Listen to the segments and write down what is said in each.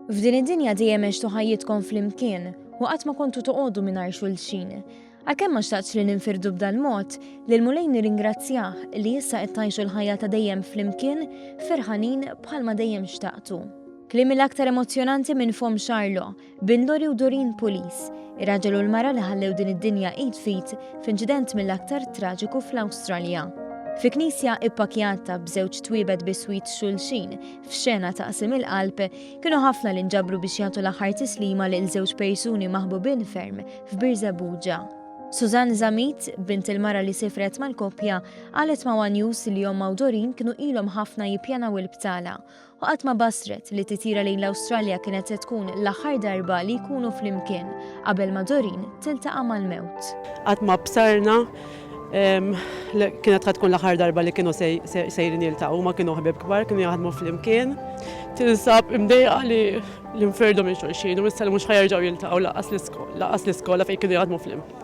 F'din id-dinja dejjem għextu ħajjitkom flimkien u qatt ma kontu toqgħodu mingħajr xulxin. Għalkemm ma xtaqx li ninfirdu b'dal mod, lil Mulej nirringrazzjah li issa qed tgħixu l-ħajja ta' dejjem flimkien ferħanin bħalma dejjem xtaqtu. Kliem l-aktar emozjonanti minn fom Xarlo, bin Lori u Doreen Pulis, ir-raġel u l-mara li ħallew din id-dinja 8 feet f'inċident mill-aktar traġiku fl-Awstralja. Fi knisja ippakjata b'żewġ twiebed biswit xulxin f'xena taqsim il-qalb kienu ħafna li nġabru biex jagħtu l-aħħar tislima lil żewġ persuni maħbubin ferm f'Birżebbuġa. Susan Zamit, bint il-mara li sifret mal-koppja, qalet ma' One News li jomma u Doreen kienu ilhom ħafna jippjanaw il-btala u qatt ma basret li titira lejn l-Awstralja kienet se tkun l-aħħar darba li jkunu flimkien qabel ma' Doreen tiltaqa' mal-mewt. Qatt ma bsarna kienet tkun l-aħħar darba li kienu sejrin jiltaqgħu, ma kienu ħbieb kbar, kienu jaħdmu flimkien. Tinsab imdejqa li nfirdu minn xulxin u issa li mhux ħajerġgħu jiltaqgħu laqas l-iskola fejn kienu jaħdmu flimkien.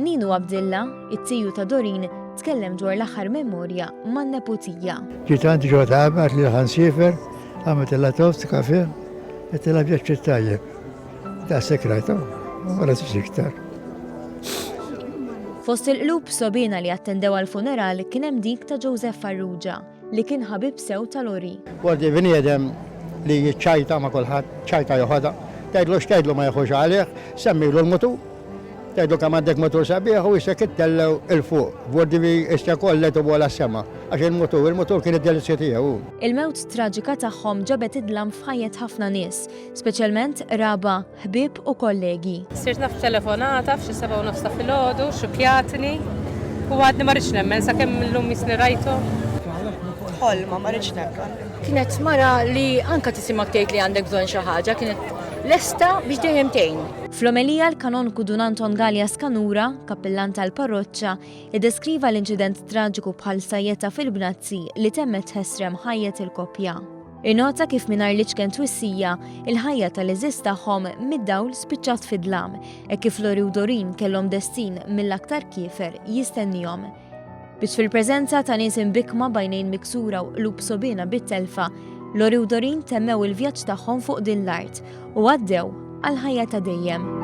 Ninu Abdilla, it-tiju ta' Doreen, tkellem dwar l-aħħar memorja man-neputija. Ġiet għandi ġod għabat li ħansifer, għamet il-latoft kafe, għettela bjaċ tajjeb. Da' sekrajta, għara t-siktar. Fost il-qlub sobina li attendew għal-funeral kien hemm dik ta' Joseph Farrugia li kien ħabib sew ta' Lori. Għordi bniedem li ċajta ma' kolħat, ċajta joħoda, tajdlu xtajdlu ma jaħuġ għalih, semmilu l-mutu, tajdlu kam għandek motur sabiħ u jissa kittellew il-fuq, għordi bi issa kollet u bola s-sema, għax il-motur kien id-delizja tiegħu. Il-mewt traġika tagħhom ġabet idlam f'ħajjet ħafna nies, speċjalment raba, ħbieb u kollegi. Sirt naf telefonata f'xi 7:30 ta' filgħodu, xukjatni u għadni ma rridx nemmen sakemm illum jisni rajtu. Ħolma ma rridx nemmen. Kienet mara li anka tisimak tgħid li għandek bżonn xi ħaġa, kienet lesta biex dejjem tgħin. Fl-omelija l-kanonku Dunanton Gallia Skanura, kappellan tal-parroċċa, iddeskriva l-inċident traġiku bħal sajjeta fil-Bnazzi li temmet ħesrem ħajjet il-koppja. Innota kif mingħajr li ċkien twissija, il-ħajja tal-eżiż tagħhom mid-dawl spiċċat fid-dlam, kif Lori u Doreen kellhom destin mill-aktar kiefer jistennihom. Biex fil-preżenza ta' nies imbikma bajnejn miksura u qlub sobina bit-telfa, Lori u Doreen temmew il-vjaġġ tagħhom fuq din l-art u għaddew għal ħajja ta' dejjem.